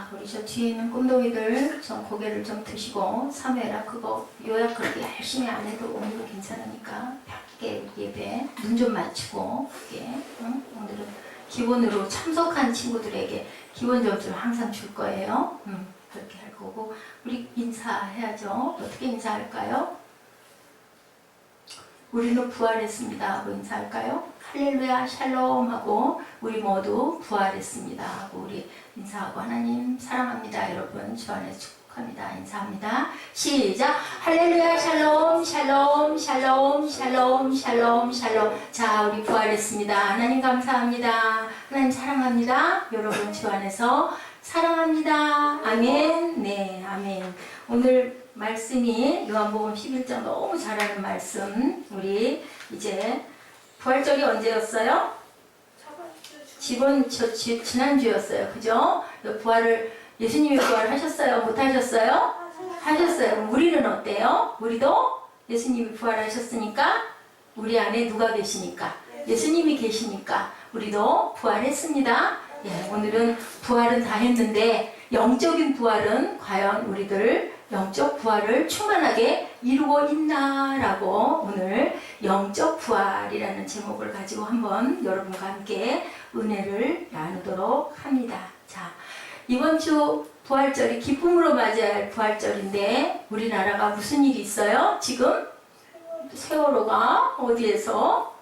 자, 우리 저 뒤에 있는 꿈덩이들 좀 고개를 좀 드시고 사무엘아 그거 요약 그렇게 열심히 안 해도 오늘은 괜찮으니까 밖에 예배 눈 좀 맞추고 그게 응? 오늘은 기본으로 참석한 친구들에게 기본 점수를 항상 줄 거예요. 그렇게 할 거고 우리 인사해야죠. 어떻게 인사할까요? 우리는 부활했습니다 하고 인사할까요? 할렐루야 샬롬 하고 우리 모두 부활했습니다 하고 우리 인사하고 하나님 사랑합니다 여러분 주 안에서 축복합니다 인사합니다. 시작. 할렐루야 샬롬 샬롬 샬롬 샬롬 샬롬 샬롬. 자 우리 부활했습니다. 하나님 감사합니다. 하나님 사랑합니다. 여러분 주 안에서 사랑합니다. 아멘. 네 아멘. 오늘 말씀이 요한복음 11장 너무 잘하는 말씀. 우리 이제 부활절이 언제였어요? 지난주였어요. 그죠? 부활을 예수님이 부활을 하셨어요? 못 하셨어요? 하셨어요. 우리는 어때요? 우리도 예수님이 부활하셨으니까 우리 안에 누가 계시니까? 예수님이 계시니까 우리도 부활했습니다. 예, 오늘은 부활은 다 했는데 영적인 부활은 과연 우리들 영적 부활을 충만하게 이루고 있나라고 오늘 영적 부활이라는 제목을 가지고 한번 여러분과 함께 은혜를 나누도록 합니다. 자, 이번 주 부활절이 기쁨으로 맞이해야 할 부활절인데 우리나라가 무슨 일이 있어요? 지금 세월호가 어디에서?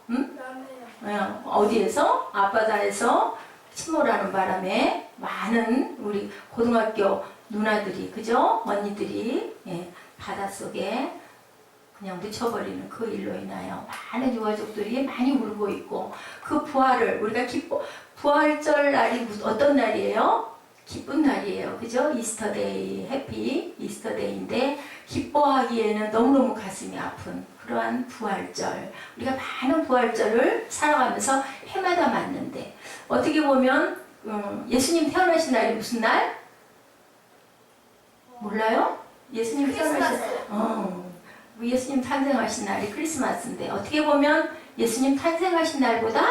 어디에서? 앞바다에서 침몰하는 바람에 많은 우리 고등학교 누나들이 그죠? 언니들이 예, 바닷속에 그냥 묻혀버리는 그 일로 인하여 많은 유가족들이 많이 울고 있고 그 부활을 우리가 부활절 날이 어떤 날이에요? 기쁜 날이에요. 그죠? 이스터데이, 해피 이스터데이인데 기뻐하기에는 너무너무 가슴이 아픈 그러한 부활절. 우리가 많은 부활절을 살아가면서 해마다 맞는데 어떻게 보면 예수님 태어나신 날이 무슨 날? 몰라요? 예수님 태어나신 예수님 탄생하신 날이 크리스마스인데 어떻게 보면 예수님 탄생하신 날보다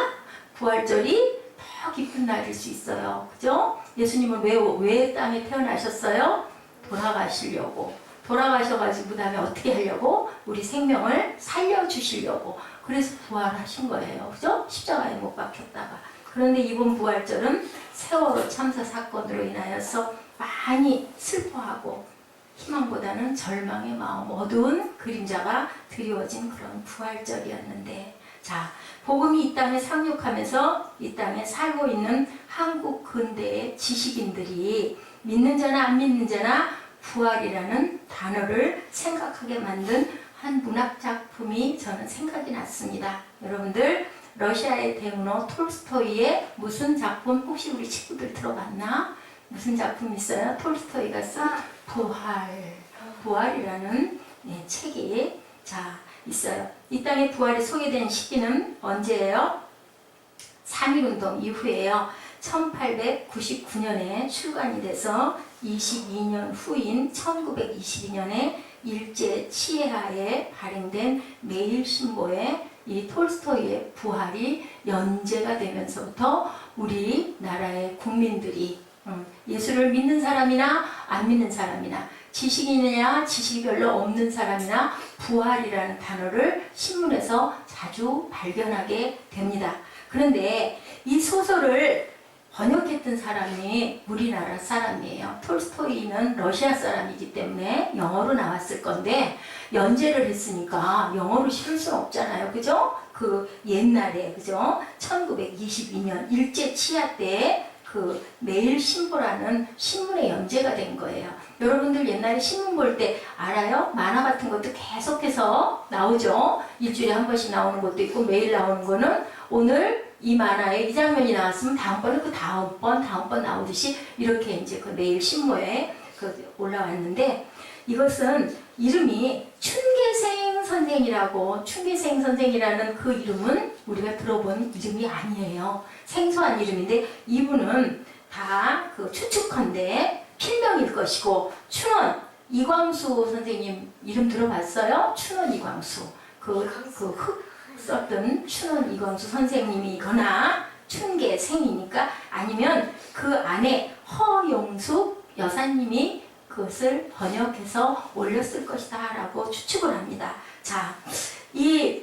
부활절이 더 기쁜 날일 수 있어요. 그죠? 예수님은 왜 땅에 태어나셨어요? 돌아가시려고. 돌아가셔가지고 그 다음에 어떻게 하려고? 우리 생명을 살려주시려고. 그래서 부활하신 거예요. 그죠? 십자가에 못 박혔다가. 그런데 이번 부활절은 세월호 참사 사건으로 인하여서 많이 슬퍼하고 희망보다는 절망의 마음, 어두운 그림자가 드리워진 그런 부활절이었는데 자, 복음이 이 땅에 상륙하면서 이 땅에 살고 있는 한국 근대의 지식인들이 믿는 자나 안 믿는 자나 부활이라는 단어를 생각하게 만든 한 문학 작품이 저는 생각이 났습니다. 여러분들 러시아의 대문호 톨스토이의 무슨 작품 혹시 우리 친구들 들어봤나? 무슨 작품 있어요? 톨스토이가 쓴 부활이라는 네, 책이 자 있어요. 이 땅에 부활이 소개된 시기는 언제예요? 3.1운동 이후에요. 1899년에 출간이 돼서 22년 후인 1922년에 일제 치하에 발행된 매일신보에 이 톨스토이의 부활이 연재가 되면서부터 우리나라의 국민들이 예수를 믿는 사람이나 안 믿는 사람이나 지식인이냐 지식이 별로 없는 사람이나 부활이라는 단어를 신문에서 자주 발견하게 됩니다. 그런데 이 소설을 번역했던 사람이 우리나라 사람이에요. 톨스토이는 러시아 사람이기 때문에 영어로 나왔을 건데 연재를 했으니까 영어로 실을 수는 없잖아요. 그죠? 그 옛날에 그죠? 1922년 일제 치하 때 그 매일신보라는 신문에 연재가 된 거예요. 여러분들 옛날에 신문 볼 때 알아요? 만화 같은 것도 계속해서 나오죠. 일주일에 한 번씩 나오는 것도 있고 매일 나오는 거는 오늘 이 만화에 이 장면이 나왔으면 다음번에 그 다음번 나오듯이 이렇게 이제 그 매일신보에 올라왔는데 이것은 이름이 춘계생 선생이라고 춘계생 선생이라는 그 이름은 우리가 들어본 이름이 아니에요. 생소한 이름인데 이분은 다 그 추측컨대 필명일 것이고 춘원 이광수 선생님 이름 들어봤어요? 춘원 이광수 흑 썼던 춘원 이광수 선생님이거나 춘계생이니까 아니면 그 안에 허용숙 여사님이 그것을 번역해서 올렸을 것이다 라고 추측을 합니다. 자, 이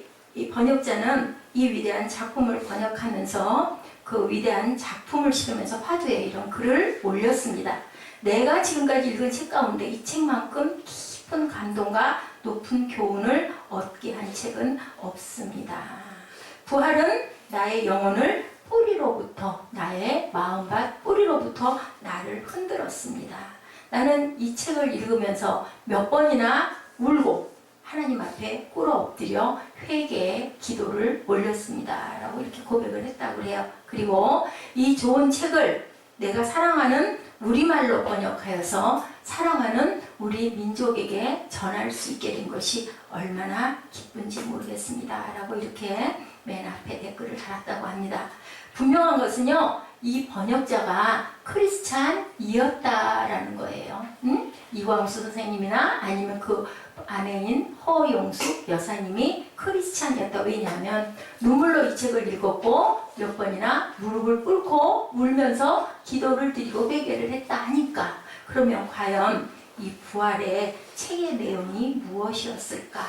번역자는 이 위대한 작품을 번역하면서 그 위대한 작품을 실으면서 화두에 이런 글을 올렸습니다. 내가 지금까지 읽은 책 가운데 이 책만큼 깊은 감동과 높은 교훈을 얻게 한 책은 없습니다. 부활은 나의 영혼을 뿌리로부터, 나의 마음밭 뿌리로부터 나를 흔들었습니다. 나는 이 책을 읽으면서 몇 번이나 울고 하나님 앞에 꿇어 엎드려 회개의 기도를 올렸습니다 라고 이렇게 고백을 했다고 해요. 그리고 이 좋은 책을 내가 사랑하는 우리말로 번역하여서 사랑하는 우리 민족에게 전할 수 있게 된 것이 얼마나 기쁜지 모르겠습니다 라고 이렇게 맨 앞에 댓글을 달았다고 합니다. 분명한 것은요, 이 번역자가 크리스찬이었다라는 거예요. 이광수 선생님이나 아니면 그 아내인 허용숙 여사님이 크리스찬이었다. 왜냐하면 눈물로 이 책을 읽었고 몇 번이나 무릎을 꿇고 울면서 기도를 드리고 회개를 했다 하니까, 그러면 과연 이 부활의 책의 내용이 무엇이었을까?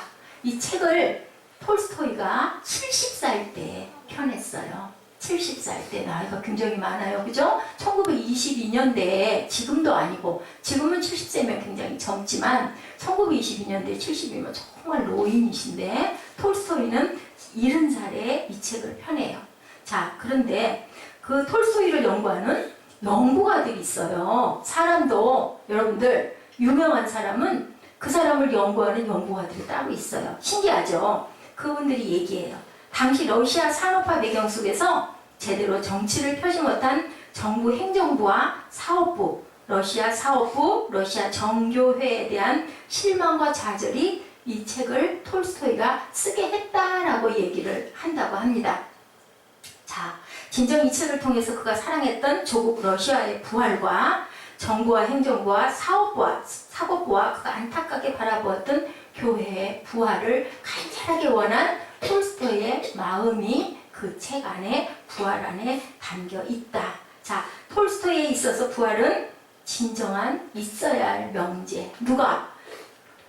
이 책을 톨스토이가 70살 때 펴냈어요. 70살 때, 나이가 굉장히 많아요. 그죠? 1922년대에, 지금도 아니고, 지금은 70세면 굉장히 젊지만, 1922년대에 70이면 정말 노인이신데, 톨스토이는 70살에 이 책을 펴내요. 자, 그런데 그 톨스토이를 연구하는 연구가들이 있어요. 사람도, 여러분들, 유명한 사람은 그 사람을 연구하는 연구가들이 따로 있어요. 신기하죠? 그분들이 얘기해요. 당시 러시아 산업화 배경 속에서 제대로 정치를 펴지 못한 정부 행정부와 사업부, 러시아 사업부, 러시아 정교회에 대한 실망과 좌절이 이 책을 톨스토이가 쓰게 했다라고 얘기를 한다고 합니다. 자, 진정 이 책을 통해서 그가 사랑했던 조국 러시아의 부활과 정부와 행정부와 사법부와 그가 안타깝게 바라보았던 교회의 부활을 간절하게 원한 톨스토이의 마음이 그 책 안에, 부활 안에 담겨 있다. 자, 톨스토이에 있어서 부활은 진정한 있어야 할 명제. 누가?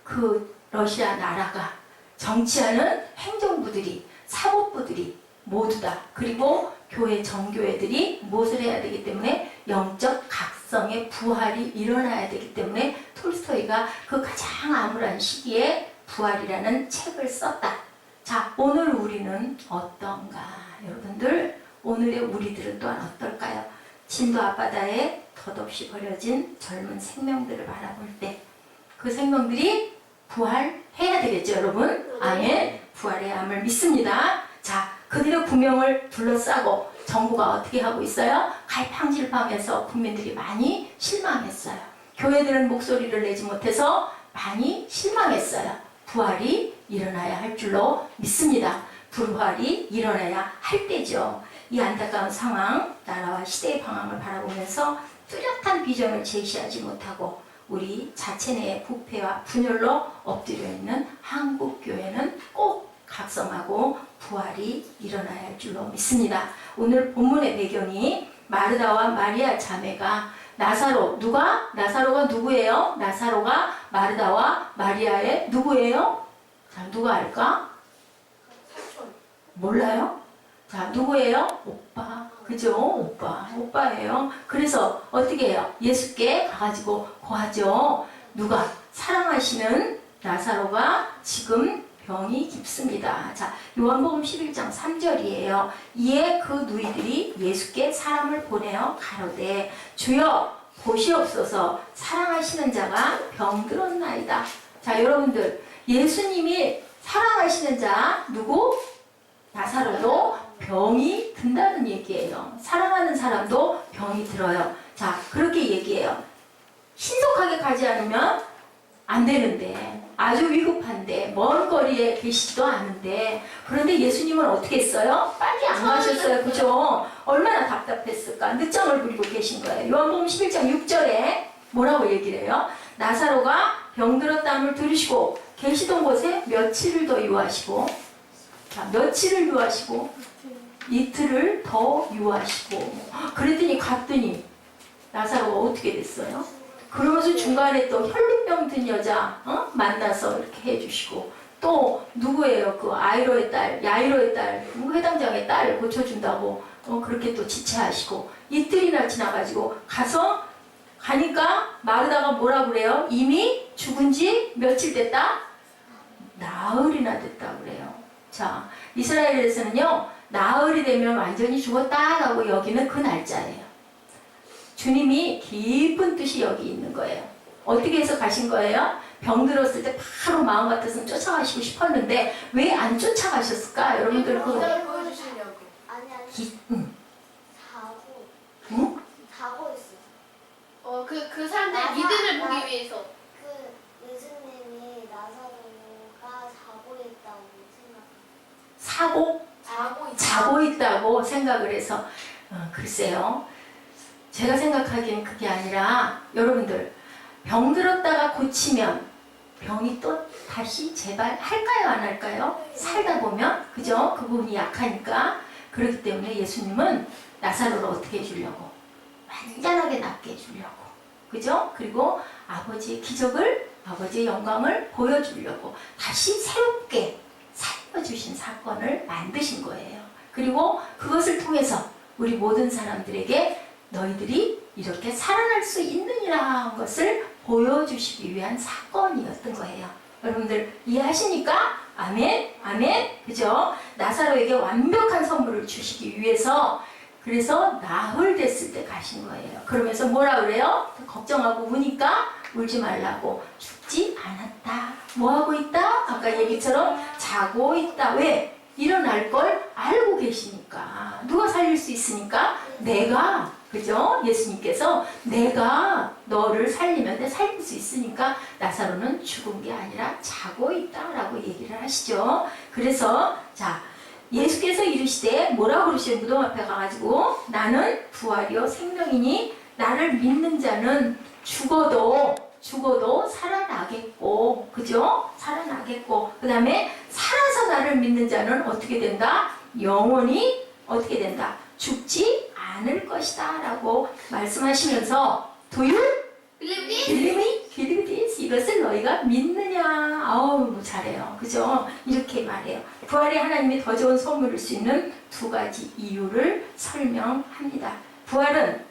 그 러시아 나라가, 정치하는 행정부들이, 사법부들이 모두 다, 그리고 교회 정교회들이 무엇을 해야 되기 때문에 영적 각성의 부활이 일어나야 되기 때문에 톨스토이가 그 가장 암울한 시기에 부활이라는 책을 썼다. 자, 오늘 우리는 어떤가? 여러분들, 오늘의 우리들은 또한 어떨까요? 진도 앞바다에 덧없이 버려진 젊은 생명들을 바라볼 때 그 생명들이 부활해야 되겠죠, 여러분? 아멘. 부활의 암을 믿습니다. 자, 그들의 구명을 둘러싸고 정부가 어떻게 하고 있어요? 갈팡질팡해서 국민들이 많이 실망했어요. 교회들은 목소리를 내지 못해서 많이 실망했어요. 부활이 일어나야 할 줄로 믿습니다. 부활이 일어나야 할 때죠. 이 안타까운 상황, 나라와 시대의 방황을 바라보면서 뚜렷한 비전을 제시하지 못하고 우리 자체 내의 부패와 분열로 엎드려 있는 한국교회는 꼭 각성하고 부활이 일어나야 할 줄로 믿습니다. 오늘 본문의 배경이 마르다와 마리아 자매가 나사로, 누가? 나사로가 누구예요? 나사로가 마르다와 마리아의 누구예요? 자, 누가 알까? 몰라요? 자, 누구예요? 오빠. 그죠? 오빠예요. 그래서 어떻게 해요? 예수께 가가지고 고하죠. 누가? 사랑하시는 나사로가 지금 병이 깊습니다. 자, 요한복음 11장 3절이에요. 이에 그 누이들이 예수께 사람을 보내어 가로되 주여 보시옵소서 사랑하시는 자가 병들었나이다. 자, 여러분들, 예수님이 사랑하시는 자 누구? 나사로도 병이 든다는 얘기예요. 사랑하는 사람도 병이 들어요. 자, 그렇게 얘기해요. 신속하게 가지 않으면 안 되는데, 아주 위급한데, 먼 거리에 계시지도 않은데, 그런데 예수님은 어떻게 했어요? 빨리 안 가셨어요. 그죠? 얼마나 답답했을까? 늦잠을 부리고 계신 거예요. 요한복음 11장 6절에 뭐라고 얘기를 해요? 나사로가 병들었다함을 들으시고 계시던 곳에 며칠을 더 유하시고, 자, 며칠을 유하시고 이틀을 더 유하시고, 그랬더니 갔더니 나사로가 어떻게 됐어요? 그러면서 중간에 또 혈루병 든 여자 만나서 이렇게 해주시고, 또 누구예요? 그 아이로의 딸, 야이로의 딸, 누구 회당장의 딸 고쳐준다고 그렇게 또 지체하시고, 이틀이나 지나가지고 가니까 마르다가 뭐라 그래요? 이미 죽은 지 며칠 됐다? 나흘이나 됐다 그래요. 자, 이스라엘에서는요, 나흘이 되면 완전히 죽었다라고 여기는 그 날짜예요. 주님이 깊은 뜻이 여기 있는 거예요. 어떻게 해서 가신 거예요? 병들었을 때 바로 마음 같아서는 쫓아가시고 싶었는데 왜 안 쫓아가셨을까? 여러분들 그 보여주시려고. 아니 사고. 응? 사고 있어. 그 사람들의 믿음을 보기 위해서. 그 예수님이 나사로가 자고 있다고 생각. 사고? 자고 있다고 생각을 해서 글쎄요. 제가 생각하기엔 그게 아니라 여러분들 병들었다가 고치면 병이 또 다시 재발할까요? 안 할까요? 살다 보면 그죠? 그 부분이 약하니까. 그렇기 때문에 예수님은 나사로를 어떻게 해주려고? 완전하게 낫게 해주려고. 그죠? 그리고 아버지의 기적을, 아버지의 영광을 보여주려고 다시 새롭게 살려주신 사건을 만드신 거예요. 그리고 그것을 통해서 우리 모든 사람들에게 너희들이 이렇게 살아날 수 있느니라 한 것을 보여주시기 위한 사건이었던 거예요. 여러분들 이해하시니까? 아멘? 아멘? 그죠? 나사로에게 완벽한 선물을 주시기 위해서 그래서 나흘 됐을 때 가신 거예요. 그러면서 뭐라 그래요? 걱정하고 우니까 울지 말라고. 죽지 않았다. 뭐하고 있다? 아까 얘기처럼 자고 있다. 왜? 일어날 걸 알고 계시니까. 누가 살릴 수 있으니까? 내가. 그죠? 예수님께서 내가 너를 살리면 내 살릴 수 있으니까 나사로는 죽은 게 아니라 자고 있다라고 얘기를 하시죠. 그래서 자, 예수께서 이르시되 뭐라고 그러시는 무덤 앞에 가가지고 나는 부활이요 생명이니 나를 믿는 자는 죽어도 살아나겠고, 그죠? 살아나겠고, 그 다음에 살아서 나를 믿는 자는 어떻게 된다? 영원히 어떻게 된다? 죽지 않을 것이다 라고 말씀하시면서 Do you believe me? Believe this? 이것을 너희가 믿느냐? 아우 잘해요. 그죠? 이렇게 말해요. 부활이 하나님이 더 좋은 선물일 수 있는 두 가지 이유를 설명합니다. 부활은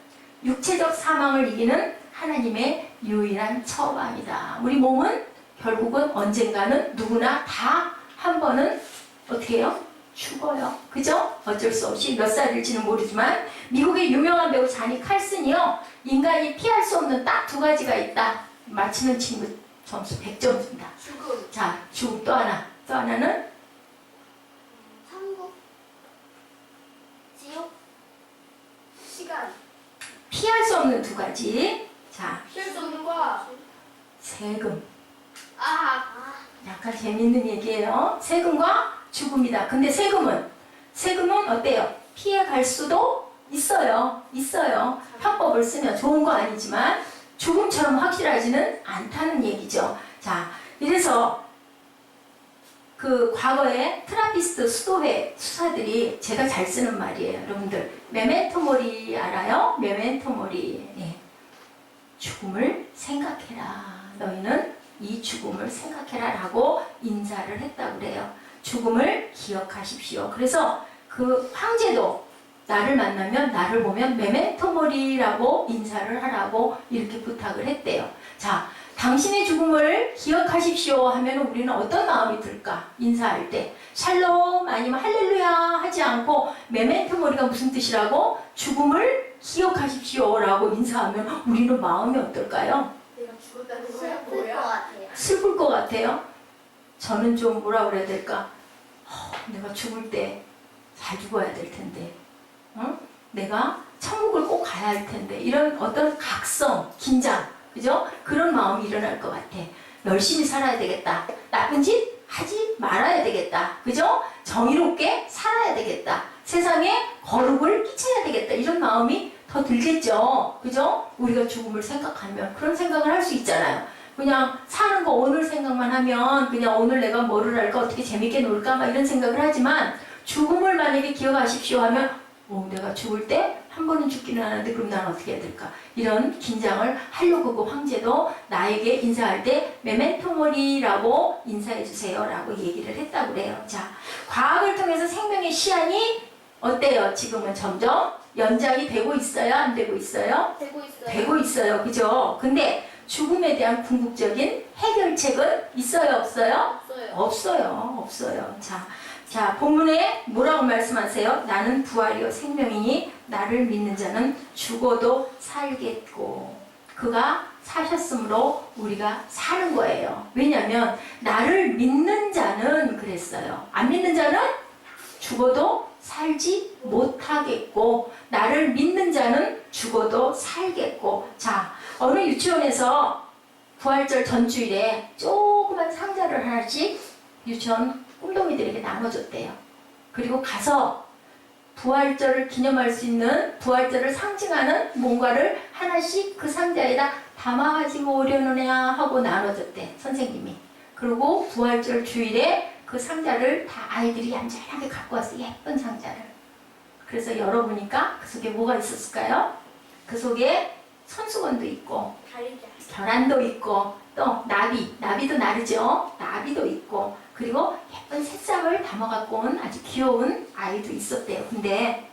육체적 사망을 이기는 하나님의 유일한 처방이다. 우리 몸은 결국은 언젠가는 누구나 다 한 번은 어떻게 해요? 죽어요. 그죠? 어쩔 수 없이 몇 살일지는 모르지만 미국의 유명한 배우 자니 칼슨이요. 인간이 피할 수 없는 딱 두 가지가 있다. 맞히는 친구 점수 100점 줍니다. 죽음. 자, 죽음 또 하나. 또 하나는 천국. 지옥. 시간. 피할 수 없는 두 가지. 자, 실존과. 세금. 아. 약간 재밌는 얘기예요. 세금과 죽음이다. 근데 세금은 어때요? 피해갈 수도 있어요. 편법을 쓰면 좋은 거 아니지만 죽음처럼 확실하지는 않다는 얘기죠. 자, 이래서 그 과거에 트라피스트 수도회 수사들이 제가 잘 쓰는 말이에요. 여러분들 메멘토 모리 알아요? 메멘토 모리. 예. 죽음을 생각해라. 너희는 이 죽음을 생각해라 라고 인사를 했다고 그래요. 죽음을 기억하십시오. 그래서 그 황제도 나를 만나면 나를 보면 메멘토 모리라고 인사를 하라고 이렇게 부탁을 했대요. 자, 당신의 죽음을 기억하십시오 하면 우리는 어떤 마음이 들까? 인사할 때 샬롬 아니면 할렐루야 하지 않고 메멘토 모리가 무슨 뜻이라고? 죽음을 기억하십시오 라고 인사하면 우리는 마음이 어떨까요? 내가 죽었다는 거야? 슬플 것 뭐야? 같아요. 슬플 것 같아요. 저는 좀 뭐라 그래야 될까? 내가 죽을 때 잘 죽어야 될 텐데, 내가 천국을 꼭 가야 할 텐데, 이런 어떤 각성, 긴장, 그죠? 그런 마음이 일어날 것 같아. 열심히 살아야 되겠다. 나쁜 짓 하지 말아야 되겠다. 그죠? 정의롭게 살아야 되겠다. 세상에 거룩을 끼쳐야 되겠다. 이런 마음이 더 들겠죠. 그죠? 우리가 죽음을 생각하면 그런 생각을 할 수 있잖아요. 그냥 사는 거 오늘 생각만 하면 그냥 오늘 내가 뭐를 할까 어떻게 재밌게 놀까 막 이런 생각을 하지만 죽음을 만약에 기억하십시오 하면 내가 죽을 때 한 번은 죽기는 하는데 그럼 난 어떻게 해야 될까? 이런 긴장을 하려고 그 황제도 나에게 인사할 때 메멘토 모리라고 인사해 주세요 라고 얘기를 했다고 그래요. 자, 과학을 통해서 생명의 시한이 어때요? 지금은 점점 연장이 되고 있어요? 안 되고 있어요? 되고 있어요. 되고 있어요. 그죠? 근데 죽음에 대한 궁극적인 해결책은 있어요? 없어요? 없어요. 없어요. 없어요. 자, 본문에 뭐라고 말씀하세요? 나는 부활이요 생명이니 나를 믿는 자는 죽어도 살겠고 그가 사셨으므로 우리가 사는 거예요. 왜냐하면 나를 믿는 자는 그랬어요. 안 믿는 자는 죽어도 살지 못하겠고 나를 믿는 자는 죽어도 살겠고 자, 어느 유치원에서 부활절 전주일에 조그만 상자를 하나씩 유치원 꿈동이들에게 나눠줬대요. 그리고 가서 부활절을 기념할 수 있는 부활절을 상징하는 뭔가를 하나씩 그 상자에다 담아가지고 오려느냐 하고 나눠줬대 선생님이. 그리고 부활절 주일에 그 상자를 다 아이들이 얌전하게 갖고 왔어. 예쁜 상자를. 그래서 열어보니까 그 속에 뭐가 있었을까요? 그 속에 손수건도 있고 다리자. 계란도 있고 또 나비도 나르죠. 나비도 있고 그리고 예쁜 새싹을 담아갖고 온 아주 귀여운 아이도 있었대요. 근데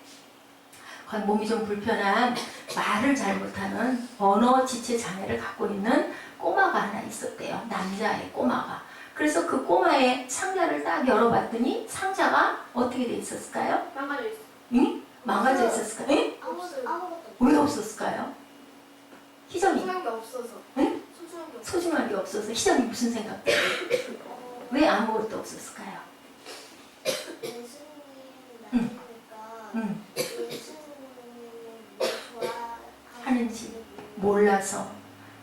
거의 몸이 좀 불편한 말을 잘 못하는 언어 지체 장애를 갖고 있는 꼬마가 하나 있었대요. 남자의 꼬마가. 그래서 그 꼬마의 상자를 딱 열어봤더니 상자가 어떻게 돼 있었을까요? 망가져 있어. 응? 망가져 있었을까요? 응? 아무것도 왜 없었을까요? 희정이 소중한 게 없어서. 응? 소중한 게 없어서. 소중한 게 없어서 희정이 무슨 생각? 왜 아무것도 없었을까요? 예수님 나이니까 응. 예수님을 왜 하는지 좋아하는지 몰라서.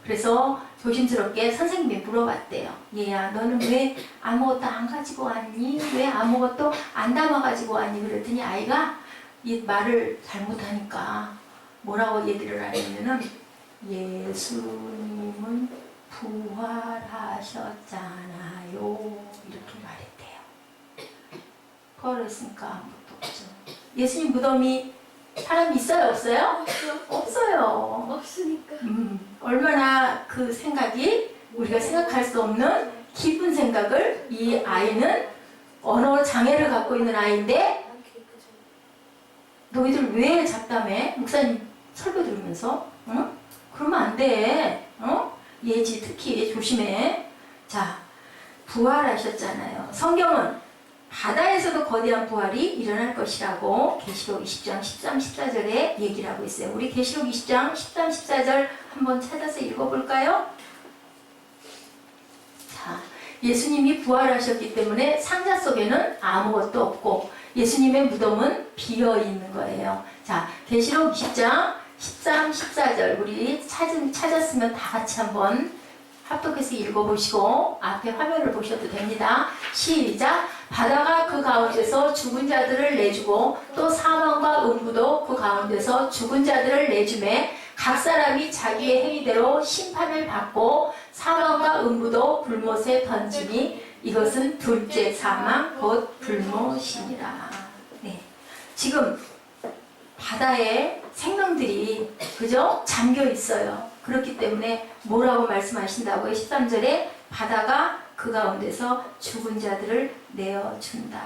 그래서 조심스럽게 선생님이 물어봤대요. 얘야, 너는 왜 아무것도 안 가지고 왔니? 왜 아무것도 안 담아 가지고 왔니? 그랬더니 아이가 이 말을 잘못하니까 뭐라고 얘기를 하냐면은 예수님은 부활하셨잖아요. 이렇게 말했대요. 부활했으니까 아무것도 없죠. 예수님 무덤이 사람이 있어요? 없어요? 없어요. 없으니까. 얼마나 그 생각이 우리가 생각할 수 없는 깊은 생각을 이 아이는 언어 장애를 갖고 있는 아이인데 너희들 왜 잡담해? 목사님 설교 들으면서 응? 그러면 안 돼. 예지 특히 조심해. 자, 부활하셨잖아요. 성경은 바다에서도 거대한 부활이 일어날 것이라고 계시록 20장 13, 14절에 얘기를 하고 있어요. 우리 계시록 20장 13, 14절 한번 찾아서 읽어볼까요? 자, 예수님이 부활하셨기 때문에 상자 속에는 아무것도 없고 예수님의 무덤은 비어있는 거예요. 자, 계시록 20장 13, 14절 우리 찾았으면 다 같이 한번 합독해서 읽어보시고 앞에 화면을 보셔도 됩니다. 시작! 바다가 그 가운데서 죽은 자들을 내주고 또 사망과 음부도 그 가운데서 죽은 자들을 내주매 각 사람이 자기의 행위대로 심판을 받고 사망과 음부도 불못에 던지니 이것은 둘째 사망 곧 불못이니라. 네. 지금 바다에 생명들이 그죠? 잠겨 있어요. 그렇기 때문에 뭐라고 말씀하신다고요? 13절에 바다가 그 가운데서 죽은 자들을 내어준다.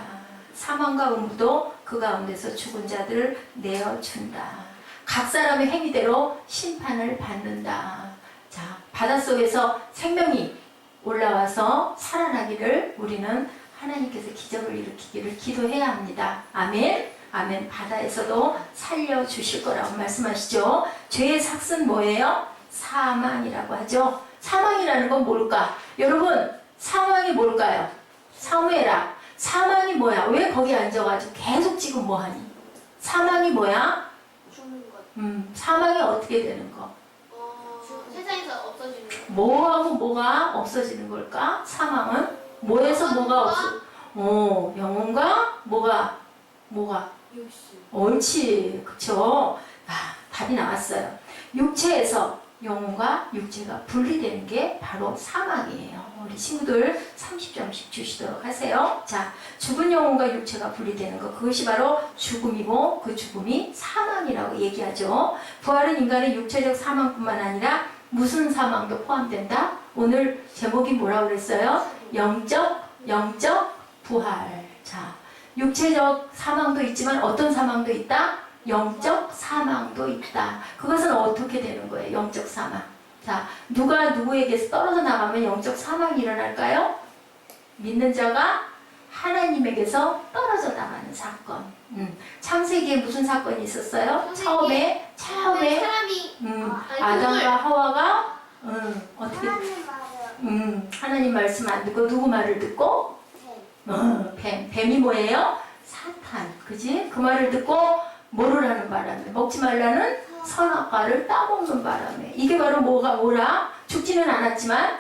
사망과 음부도 그 가운데서 죽은 자들을 내어준다. 각 사람의 행위대로 심판을 받는다. 자, 바닷속에서 생명이 올라와서 살아나기를 우리는 하나님께서 기적을 일으키기를 기도해야 합니다. 아멘. 아멘. 바다에서도 살려주실 거라고 말씀하시죠. 죄의 삭은 뭐예요? 사망이라고 하죠. 사망이라는 건 뭘까? 여러분, 사망이 뭘까요? 사무엘아, 사망이 뭐야? 왜 거기 앉아가지고 계속 지금 뭐하니? 사망이 뭐야? 죽는 것. 사망이 어떻게 되는 거? 세상에서 없어지는 것. 뭐하고 뭐가 없어지는 걸까? 사망은 뭐에서 뭐가 없어? 영혼과 뭐가? 육신. 옳지, 그쵸? 아, 답이 나왔어요. 육체에서 영혼과 육체가 분리되는 게 바로 사망이에요. 우리 친구들 30점씩 주시도록 하세요. 자, 죽은 영혼과 육체가 분리되는 것, 그것이 바로 죽음이고 그 죽음이 사망이라고 얘기하죠. 부활은 인간의 육체적 사망뿐만 아니라 무슨 사망도 포함된다? 오늘 제목이 뭐라고 그랬어요? 영적 부활. 자, 육체적 사망도 있지만 어떤 사망도 있다? 영적 사망도 있다. 그것은 어떻게 되는 거예요? 영적 사망. 자, 누가 누구에게서 떨어져 나가면 영적 사망이 일어날까요? 믿는 자가 하나님에게서 떨어져 나가는 사건. 창세기에 무슨 사건이 있었어요? 처음에 사람이 아담과 하와가 어떻게 하나님 말을 하나님 말씀 안 듣고 누구 말을 듣고? 뱀이 뭐예요? 사탄. 그지? 그 말을 듣고 뭐를 하는 바람에? 먹지 말라는 선악과를 따먹는 바람에. 이게 바로 뭐라? 죽지는 않았지만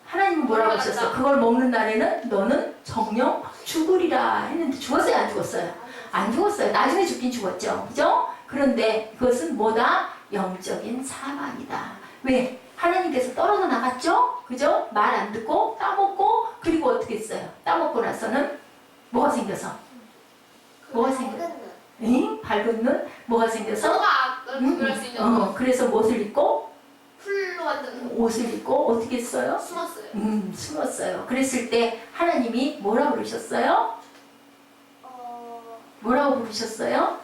하나님은 뭐라고 하셨어? 그걸 먹는 날에는 너는 정령 죽으리라 했는데 죽었어요? 안 죽었어요? 안 죽었어요. 나중에 죽긴 죽었죠. 그죠? 그런데 그것은 뭐다? 영적인 사망이다. 왜? 하나님께서 떨어져 나갔죠? 그죠? 말 안 듣고 따먹고 그리고 어떻게 했어요? 따먹고 나서는 뭐가 생겨서? 뭐가 생겨? 응? 밝은 눈? 뭐가 생겨서? 서로가 구별할 수 있는 거. 그래서 무엇을 입고? 풀로 만든 옷을 입고 어떻게 했어요? 숨었어요. 숨었어요. 그랬을 때 하나님이 뭐라고 부르셨어요? 뭐라고 부르셨어요?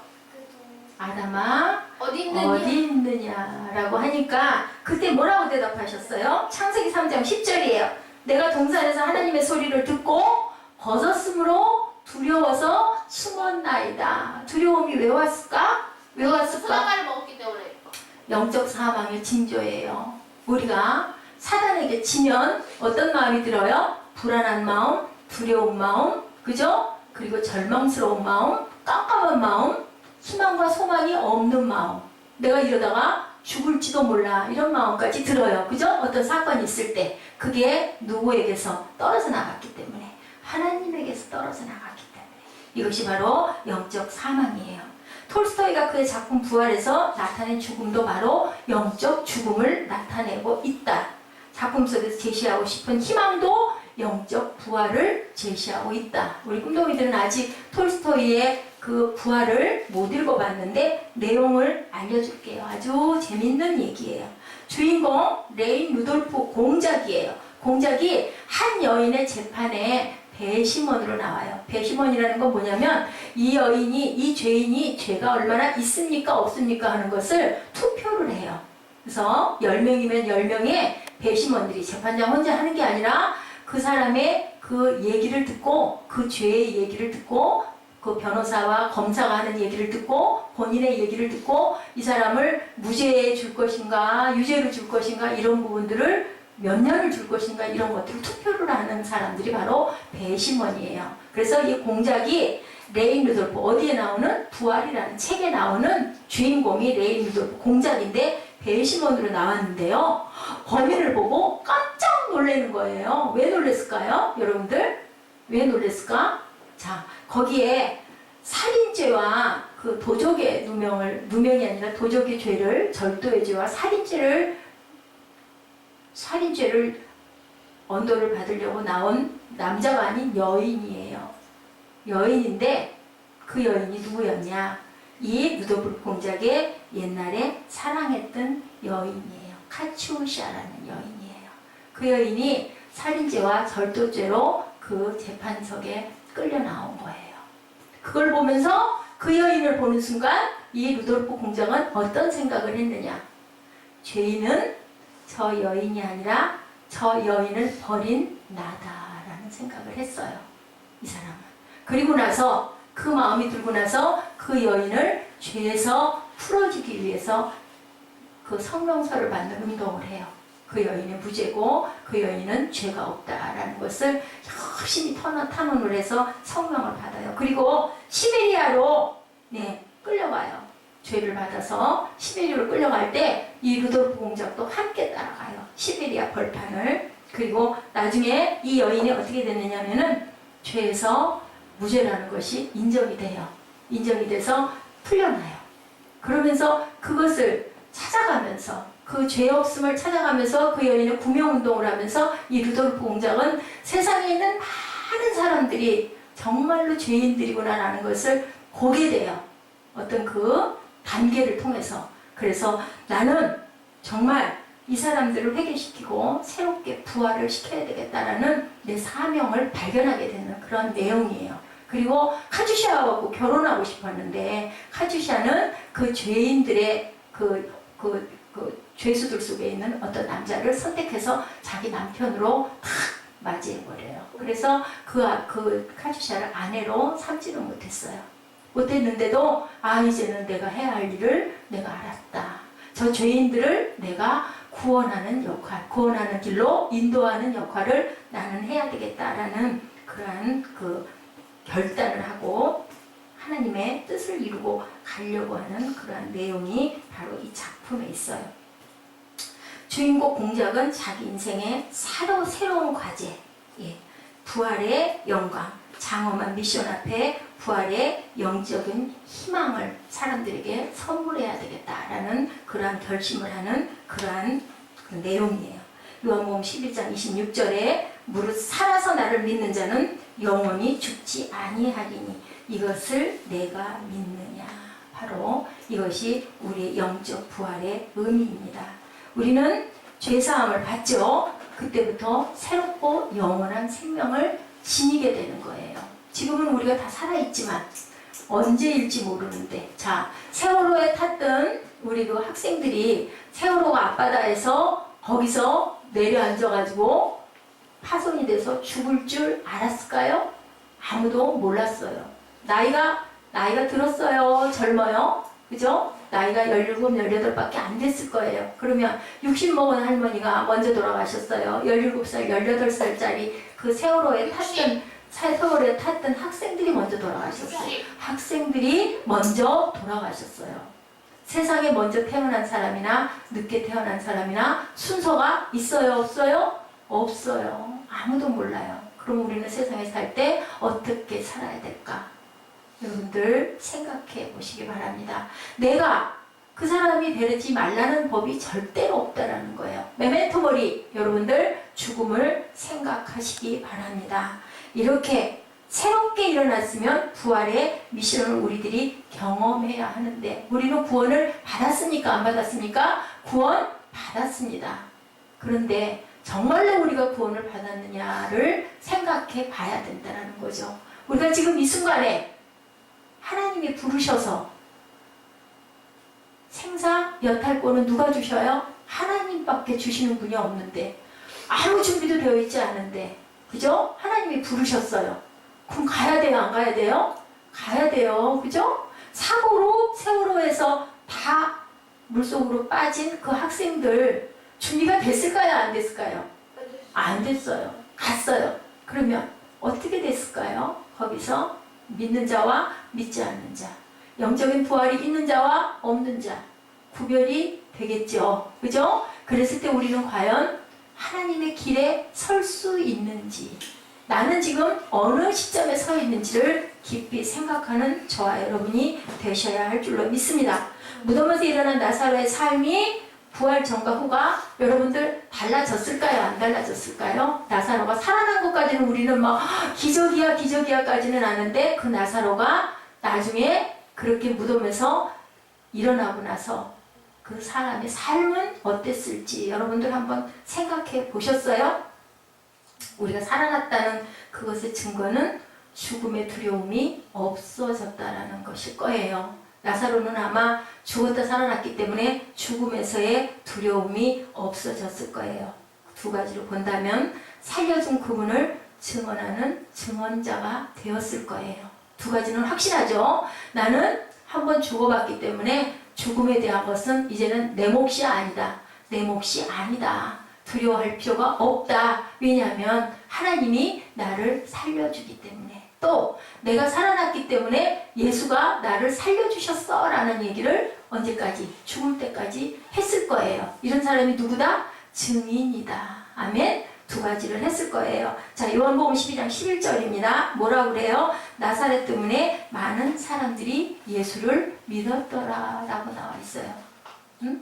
아담아 어디 있느냐? 어디 있느냐라고 하니까 그때 뭐라고 대답하셨어요? 창세기 3장 10절이에요. 내가 동산에서 하나님의 소리를 듣고 벗었으므로 두려워서 숨었나이다. 두려움이 왜 왔을까? 왜 왔을까? 선악과를 먹었기 때문에. 영적 사망의 징조예요. 우리가 사단에게 지면 어떤 마음이 들어요? 불안한 마음, 두려운 마음, 그죠? 그리고 절망스러운 마음, 깜깜한 마음, 희망과 소망이 없는 마음. 내가 이러다가 죽을지도 몰라. 이런 마음까지 들어요. 그죠? 어떤 사건이 있을 때. 그게 누구에게서 떨어져 나갔기 때문에. 하나님에게서 떨어져 나갔기 때문에. 이것이 바로 영적 사망이에요. 톨스토이가 그의 작품 부활에서 나타낸 죽음도 바로 영적 죽음을 나타내고 있다. 작품 속에서 제시하고 싶은 희망도 영적 부활을 제시하고 있다. 우리 꿈동이들은 아직 톨스토이의 그 부활을 못 읽어봤는데 내용을 알려줄게요. 아주 재밌는 얘기예요. 주인공 레인 루돌프 공작이에요. 공작이 한 여인의 재판에 배심원으로 나와요. 배심원이라는 건 뭐냐면 이 죄인이 죄가 얼마나 있습니까 없습니까 하는 것을 투표를 해요. 그래서 10명이면 10명의 배심원들이 재판장 혼자 하는 게 아니라 그 사람의 그 얘기를 듣고 그 죄의 얘기를 듣고 그 변호사와 검사가 하는 얘기를 듣고 본인의 얘기를 듣고 이 사람을 무죄에 줄 것인가 유죄로 줄 것인가 이런 부분들을 몇 년을 줄 것인가 이런 것들을 투표를 하는 사람들이 바로 배심원이에요. 그래서 이 공작이 레인 루돌프 어디에 나오는 부활이라는 책에 나오는 주인공이 레인 루돌프 공작인데 배심원으로 나왔는데요. 범인을 보고 깜짝 놀라는 거예요. 왜 놀랬을까요? 여러분들 왜 놀랬을까? 자, 거기에 살인죄와 그 도적의 누명이 아니라 도적의 죄를 절도의 죄와 살인죄를 언도를 받으려고 나온 남자가 아닌 여인이에요. 여인인데 그 여인이 누구였냐? 이 루돌프 공작의 옛날에 사랑했던 여인이에요. 카츄샤라는 여인이에요. 그 여인이 살인죄와 절도죄로 그 재판석에 끌려 나온 거예요. 그걸 보면서 그 여인을 보는 순간 이 루돌프 공작은 어떤 생각을 했느냐? 죄인은 저 여인이 아니라 저 여인을 버린 나다라는 생각을 했어요. 이 사람은. 그리고 나서 그 마음이 들고 나서 그 여인을 죄에서 풀어주기 위해서 그 성명서를 받는 운동을 해요. 그 여인은 무죄고 그 여인은 죄가 없다라는 것을 열심히 탄원을 해서 성명을 받아요. 그리고 시베리아로 끌려가요. 죄를 받아서 시베리아로 끌려갈 때 이 루돌프 공작도 함께 따라가요. 시베리아 벌판을. 그리고 나중에 이 여인이 어떻게 됐느냐면은 죄에서 무죄라는 것이 인정이 돼요. 인정이 돼서 풀려나요. 그러면서 그것을 찾아가면서 그 죄 없음을 찾아가면서 그 여인의 구명운동을 하면서 이 루돌프 공작은 세상에 있는 많은 사람들이 정말로 죄인들이구나라는 것을 보게 돼요. 어떤 그 단계를 통해서. 그래서 나는 정말 이 사람들을 회개시키고 새롭게 부활을 시켜야 되겠다라는 내 사명을 발견하게 되는 그런 내용이에요. 그리고 카주샤하고 결혼하고 싶었는데 카주샤는 그 죄인들의 그 죄수들 속에 있는 어떤 남자를 선택해서 자기 남편으로 탁 맞이해버려요. 그래서 그 카주샤를 아내로 삼지는 못했어요. 못했는데도 이제는 내가 해야 할 일을 내가 알았다. 저 죄인들을 내가 구원하는 역할, 구원하는 길로 인도하는 역할을 나는 해야 되겠다라는 그러한 그 결단을 하고 하나님의 뜻을 이루고 가려고 하는 그러한 내용이 바로 이 작품에 있어요. 주인공 공작은 자기 인생의 새로운 과제, 부활의 영광, 장엄한 미션 앞에 부활의 영적인 희망을 사람들에게 선물해야 되겠다라는 그러한 결심을 하는 그러한 그 내용이에요. 요한복음 11장 26절에 무릇 살아서 나를 믿는 자는 영원히 죽지 아니하리니 이것을 내가 믿느냐. 바로 이것이 우리의 영적 부활의 의미입니다. 우리는 죄사함을 받죠. 그때부터 새롭고 영원한 생명을 지니게 되는 거예요. 지금은 우리가 다 살아있지만 언제일지 모르는데, 자, 세월호에 탔던 우리 그 학생들이 세월호가 앞바다에서 거기서 내려앉아가지고 파손이 돼서 죽을 줄 알았을까요? 아무도 몰랐어요. 나이가 들었어요. 젊어요. 그죠? 나이가 17, 18밖에 안 됐을 거예요. 그러면 60 먹은 할머니가 먼저 돌아가셨어요. 17살, 18살짜리 그 세월호에 탔던 학생들이 먼저 돌아가셨어요. 학생들이 먼저 돌아가셨어요. 세상에 먼저 태어난 사람이나 늦게 태어난 사람이나 순서가 있어요? 없어요? 없어요. 아무도 몰라요. 그럼 우리는 세상에 살 때 어떻게 살아야 될까? 여러분들 생각해 보시기 바랍니다. 내가 그 사람이 되지 말라는 법이 절대로 없다라는 거예요. 메멘토 모리, 여러분들 죽음을 생각하시기 바랍니다. 이렇게 새롭게 일어났으면 부활의 미션을 우리들이 경험해야 하는데, 우리는 구원을 받았습니까? 안 받았습니까? 구원 받았습니다. 그런데 정말로 우리가 구원을 받았느냐를 생각해 봐야 된다는 거죠. 우리가 지금 이 순간에 하나님이 부르셔서 생사 여탈권은 누가 주셔요? 하나님밖에 주시는 분이 없는데, 아무 준비도 되어 있지 않은데, 그죠? 하나님이 부르셨어요. 그럼 가야 돼요? 안 가야 돼요? 가야 돼요. 그죠? 사고로 세월호에서 다 물속으로 빠진 그 학생들 준비가 됐을까요? 안 됐을까요? 안 됐어요. 갔어요. 그러면 어떻게 됐을까요? 거기서 믿는 자와 믿지 않는 자, 영적인 부활이 있는 자와 없는 자 구별이 되겠죠. 그죠? 그랬을 때 우리는 과연 하나님의 길에 설 수 있는지, 나는 지금 어느 시점에 서 있는지를 깊이 생각하는 저와 여러분이 되셔야 할 줄로 믿습니다. 무덤에서 일어난 나사로의 삶이 부활 전과 후가 여러분들 달라졌을까요? 안 달라졌을까요? 나사로가 살아난 것까지는 우리는 막 기적이야까지는 아는데, 그 나사로가 나중에 그렇게 무덤에서 일어나고 나서 그 사람의 삶은 어땠을지 여러분들 한번 생각해 보셨어요? 우리가 살아났다는 그것의 증거는 죽음의 두려움이 없어졌다라는 것일 거예요. 나사로는 아마 죽었다 살아났기 때문에 죽음에서의 두려움이 없어졌을 거예요. 두 가지로 본다면 살려준 그분을 증언하는 증언자가 되었을 거예요. 두 가지는 확실하죠. 나는 한번 죽어봤기 때문에 죽음에 대한 것은 이제는 내 몫이 아니다. 내 몫이 아니다. 두려워할 필요가 없다. 왜냐하면 하나님이 나를 살려주기 때문에, 또 내가 살아났기 때문에 예수가 나를 살려주셨어 라는 얘기를 언제까지? 죽을 때까지 했을 거예요. 이런 사람이 누구다? 증인이다. 아멘. 두 가지를 했을 거예요. 자, 요한복음 12장 11절입니다. 뭐라고 그래요? 나사렛 때문에 많은 사람들이 예수를 믿었더라 라고 나와 있어요.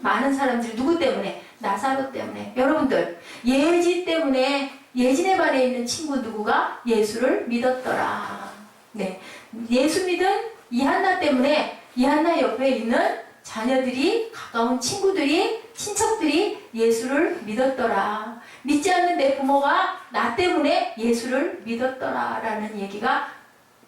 많은 사람들이 누구 때문에? 나사로 때문에. 여러분들, 예지 때문에 예진의 반에 있는 친구 누구가 예수를 믿었더라. 네, 예수 믿은 이한나 때문에 이한나 옆에 있는 자녀들이, 가까운 친구들이, 친척들이 예수를 믿었더라. 믿지 않는 내 부모가 나 때문에 예수를 믿었더라 라는 얘기가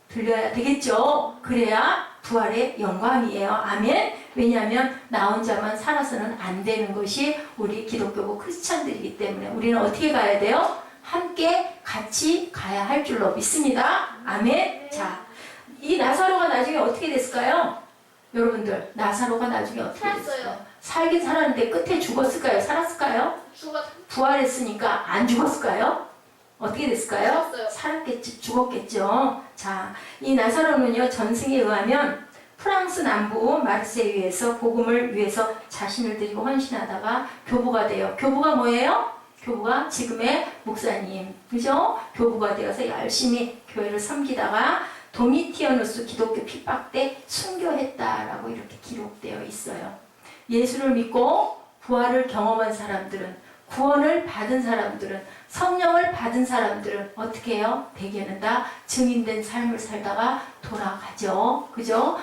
들려야 되겠죠. 그래야 부활의 영광이에요. 아멘. 왜냐하면 나 혼자만 살아서는 안 되는 것이 우리 기독교고 크리스찬들이기 때문에 우리는 어떻게 가야 돼요? 함께 같이 가야 할 줄로 믿습니다. 아멘. 자, 이 나사로가 나중에 어떻게 됐을까요? 여러분들, 나사로가 나중에 어떻게 살았어요. 됐을까요? 살긴 살았는데 끝에 죽었을까요? 살았을까요? 죽었. 부활했으니까 안 죽었을까요? 어떻게 됐을까요? 죽었어요. 살았겠죠. 죽었겠죠. 자, 이 나사로는요, 전승에 의하면 프랑스 남부 마르세유에서 복음을 위해서 자신을 드리고 헌신하다가 교부가 돼요. 교부가 뭐예요? 교부가 지금의 목사님, 그죠? 교부가 되어서 열심히 교회를 섬기다가 도미티아누스 기독교 핍박 때 순교했다라고 이렇게 기록되어 있어요. 예수를 믿고 부활을 경험한 사람들은, 구원을 받은 사람들은, 성령을 받은 사람들은 어떻게 해요? 대개는 다 증인된 삶을 살다가 돌아가죠. 그죠?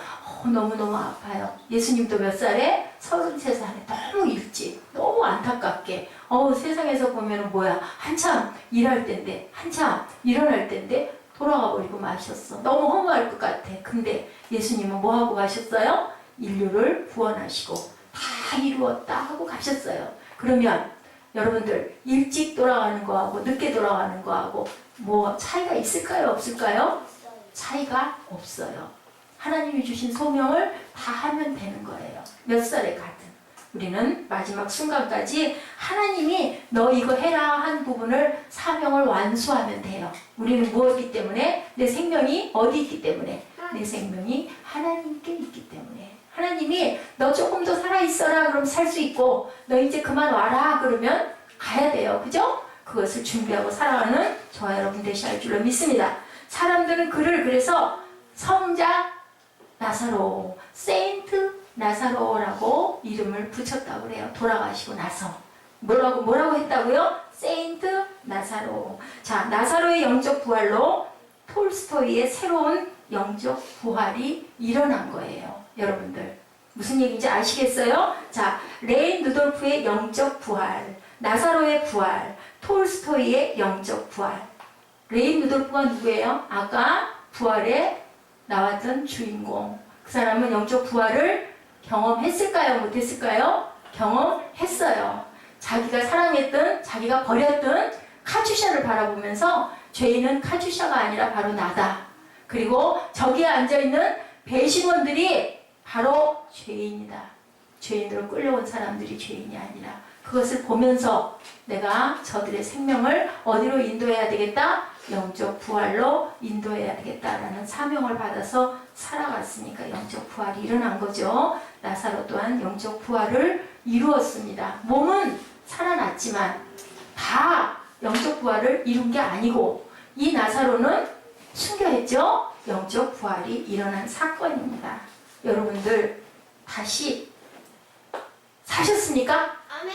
너무너무 아파요. 예수님도 몇 살에? 33살에. 너무 일찍, 너무 안타깝게. 세상에서 보면 뭐야, 한참 일할 때인데, 한참 일어날 때인데 돌아가 버리고 마셨어. 너무 허무할 것 같아. 근데 예수님은 뭐 하고 가셨어요? 인류를 구원하시고 다 이루었다 하고 가셨어요. 그러면 여러분들, 일찍 돌아가는 거하고 늦게 돌아가는 거하고 뭐 차이가 있을까요? 없을까요? 차이가 없어요. 하나님이 주신 소명을 다 하면 되는 거예요. 몇 살에 가든. 우리는 마지막 순간까지 하나님이 너 이거 해라 한 부분을, 사명을 완수하면 돼요. 우리는 무엇이기 때문에? 내 생명이 어디 있기 때문에? 내 생명이 하나님께 있기 때문에. 하나님이 너 조금 더 살아있어라 그럼 살 수 있고, 너 이제 그만 와라 그러면 가야 돼요. 그죠? 그것을 준비하고 살아가는 저와 여러분 되셔야 할 줄로 믿습니다. 사람들은 그를 그래서 성자 나사로, 세인트 나사로라고 이름을 붙였다고 그래요. 돌아가시고 나서. 뭐라고 했다고요? 세인트 나사로. 자, 나사로의 영적 부활로 톨스토이의 새로운 영적 부활이 일어난 거예요. 여러분들, 무슨 얘기인지 아시겠어요? 자, 레인 누돌프의 영적 부활, 나사로의 부활, 톨스토이의 영적 부활. 레인 누돌프가 누구예요? 아까 부활에 나왔던 주인공. 그 사람은 영적 부활을 경험했을까요? 못했을까요? 경험했어요. 자기가 사랑했던, 자기가 버렸던 카츄샤를 바라보면서 죄인은 카츄샤가 아니라 바로 나다. 그리고 저기에 앉아있는 배신원들이 바로 죄인이다. 죄인으로 끌려온 사람들이 죄인이 아니라, 그것을 보면서 내가 저들의 생명을 어디로 인도해야 되겠다? 영적 부활로 인도해야 되겠다라는 사명을 받아서 살아갔으니까 영적 부활이 일어난 거죠. 나사로 또한 영적 부활을 이루었습니다. 몸은 살아났지만 다 영적 부활을 이룬 게 아니고, 이 나사로는 순교했죠. 영적 부활이 일어난 사건입니다. 여러분들, 다시 사셨습니까? 아멘.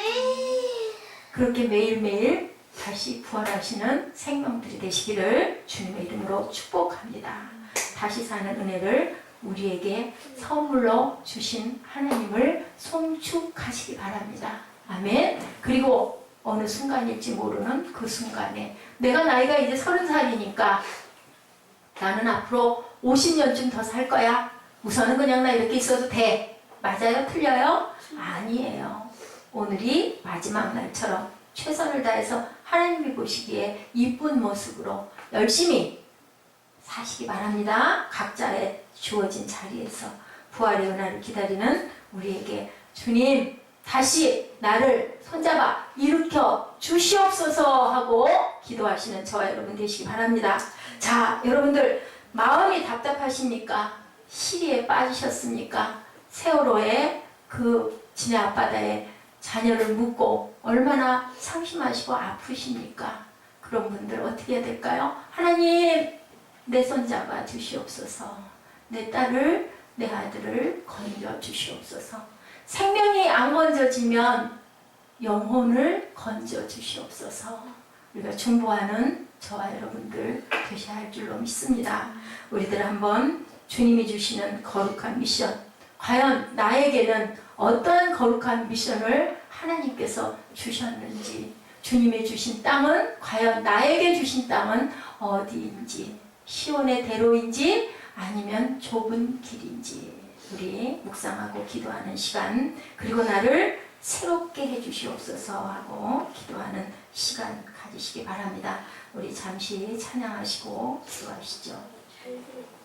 그렇게 매일매일 다시 부활하시는 생명들이 되시기를 주님의 이름으로 축복합니다. 다시 사는 은혜를 우리에게 선물로 주신 하나님을 송축하시기 바랍니다. 아멘. 그리고 어느 순간일지 모르는 그 순간에, 내가 나이가 이제 30살이니까 나는 앞으로 50년쯤 더 살 거야. 우선은 그냥 나 이렇게 있어도 돼. 맞아요? 틀려요? 아니에요. 오늘이 마지막 날처럼 최선을 다해서 하나님이 보시기에 이쁜 모습으로 열심히 사시기 바랍니다. 각자의 주어진 자리에서 부활의 은혜를 기다리는 우리에게 주님, 다시 나를 손잡아 일으켜 주시옵소서 하고 기도하시는 저와 여러분 되시기 바랍니다. 자, 여러분들, 마음이 답답하십니까? 시리에 빠지셨습니까? 세월호에 그 진해 앞바다에 자녀를 묻고 얼마나 상심하시고 아프십니까? 그런 분들 어떻게 해야 될까요? 하나님, 내 손잡아 주시옵소서. 내 딸을, 내 아들을 건져 주시옵소서. 생명이 안 건져지면 영혼을 건져 주시옵소서. 우리가 중보하는 저와 여러분들 되셔야 할 줄로 믿습니다. 우리들 한번 주님이 주시는 거룩한 미션, 과연 나에게는 어떤 거룩한 미션을 하나님께서 주셨는지, 주님이 주신 땅은 과연 나에게 주신 땅은 어디인지, 시온의 대로인지 아니면 좁은 길인지 우리 묵상하고 기도하는 시간, 그리고 나를 새롭게 해주시옵소서 하고 기도하는 시간 가지시기 바랍니다. 우리 잠시 찬양하시고 기도하시죠. 잘 들어.